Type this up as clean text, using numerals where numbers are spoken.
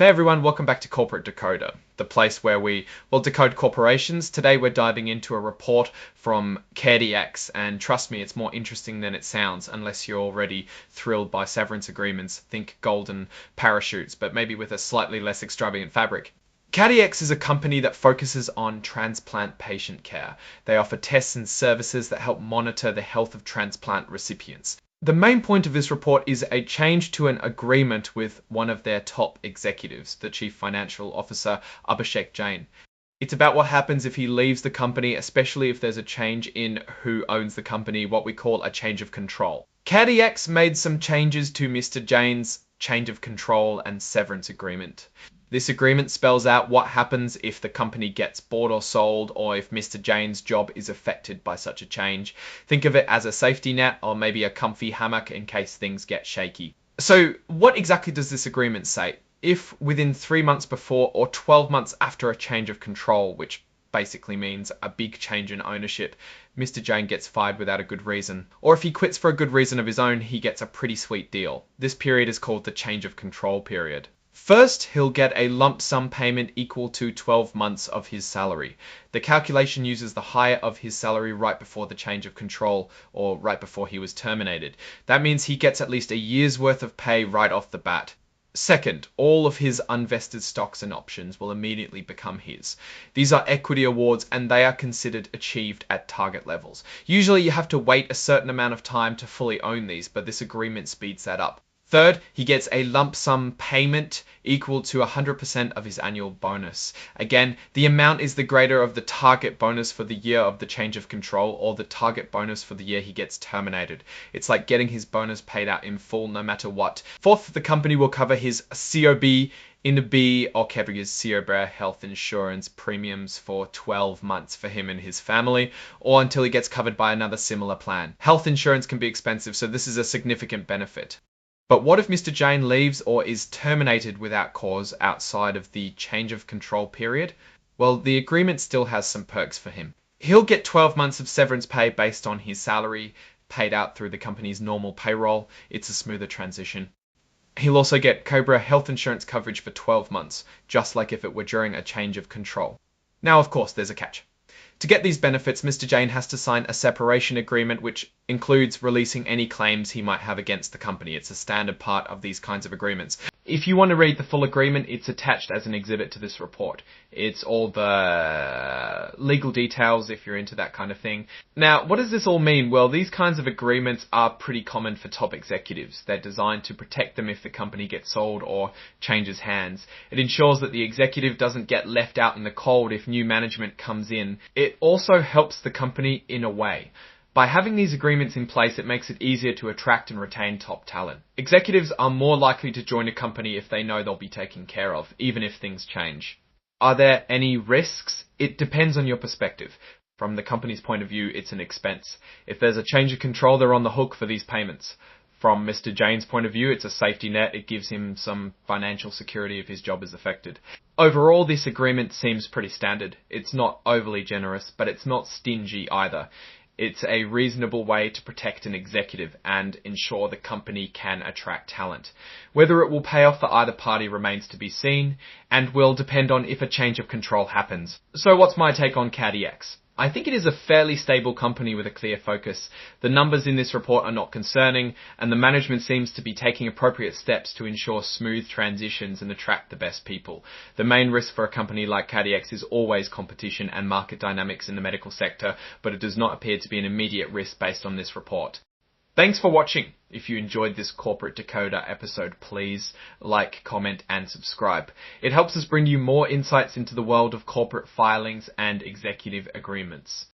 Hey everyone, welcome back to Corporate Decoder, the place where we will decode corporations. Today we're diving into a report from CareDx, and trust me, it's more interesting than it sounds unless you're already thrilled by severance agreements. Think golden parachutes, but maybe with a slightly less extravagant fabric. CareDx is a company that focuses on transplant patient care. They offer tests and services that help monitor the health of transplant recipients. The main point of this report is a change to an agreement with one of their top executives, the Chief Financial Officer, Abhishek Jain. It's about what happens if he leaves the company, especially if there's a change in who owns the company, what we call a change of control. CareDx made some changes to Mr. Jain's change of control and severance agreement. This agreement spells out what happens if the company gets bought or sold, or if Mr. Jain's job is affected by such a change. Think of it as a safety net or maybe a comfy hammock in case things get shaky. So what exactly does this agreement say? If within 3 months before or 12 months after a change of control, which basically means a big change in ownership, Mr. Jain gets fired without a good reason, or if he quits for a good reason of his own, he gets a pretty sweet deal. This period is called the change of control period. First, he'll get a lump sum payment equal to 12 months of his salary. The calculation uses the higher of his salary right before the change of control, or right before he was terminated. That means he gets at least a year's worth of pay right off the bat. Second, all of his unvested stocks and options will immediately become his. These are equity awards and they are considered achieved at target levels. Usually you have to wait a certain amount of time to fully own these, but this agreement speeds that up. Third, he gets a lump sum payment equal to 100% of his annual bonus. Again, the amount is the greater of the target bonus for the year of the change of control or the target bonus for the year he gets terminated. It's like getting his bonus paid out in full no matter what. Fourth, the company will cover his COB, INB, or Kebria's COBRA health insurance premiums for 12 months for him and his family, or until he gets covered by another similar plan. Health insurance can be expensive, so this is a significant benefit. But what if Mr. Jain leaves or is terminated without cause outside of the change of control period? Well, the agreement still has some perks for him. He'll get 12 months of severance pay based on his salary, paid out through the company's normal payroll. It's a smoother transition. He'll also get COBRA health insurance coverage for 12 months, just like if it were during a change of control. Now, of course, there's a catch. To get these benefits, Mr. Jain has to sign a separation agreement, which includes releasing any claims he might have against the company. It's a standard part of these kinds of agreements. If you want to read the full agreement, it's attached as an exhibit to this report. It's all the legal details if you're into that kind of thing. Now, what does this all mean? Well, these kinds of agreements are pretty common for top executives. They're designed to protect them if the company gets sold or changes hands. It ensures that the executive doesn't get left out in the cold if new management comes in. It also helps the company in a way. By having these agreements in place, it makes it easier to attract and retain top talent. Executives are more likely to join a company if they know they'll be taken care of, even if things change. Are there any risks? It depends on your perspective. From the company's point of view, it's an expense. If there's a change of control, they're on the hook for these payments. From Mr. Jain's point of view, it's a safety net. It gives him some financial security if his job is affected. Overall, this agreement seems pretty standard. It's not overly generous, but it's not stingy either. It's a reasonable way to protect an executive and ensure the company can attract talent. Whether it will pay off for either party remains to be seen and will depend on if a change of control happens. So what's my take on CareDx? I think it is a fairly stable company with a clear focus. The numbers in this report are not concerning, and the management seems to be taking appropriate steps to ensure smooth transitions and attract the best people. The main risk for a company like CareDx is always competition and market dynamics in the medical sector, but it does not appear to be an immediate risk based on this report. Thanks for watching. If you enjoyed this Corporate Decoder episode, please like, comment, and subscribe. It helps us bring you more insights into the world of corporate filings and executive agreements.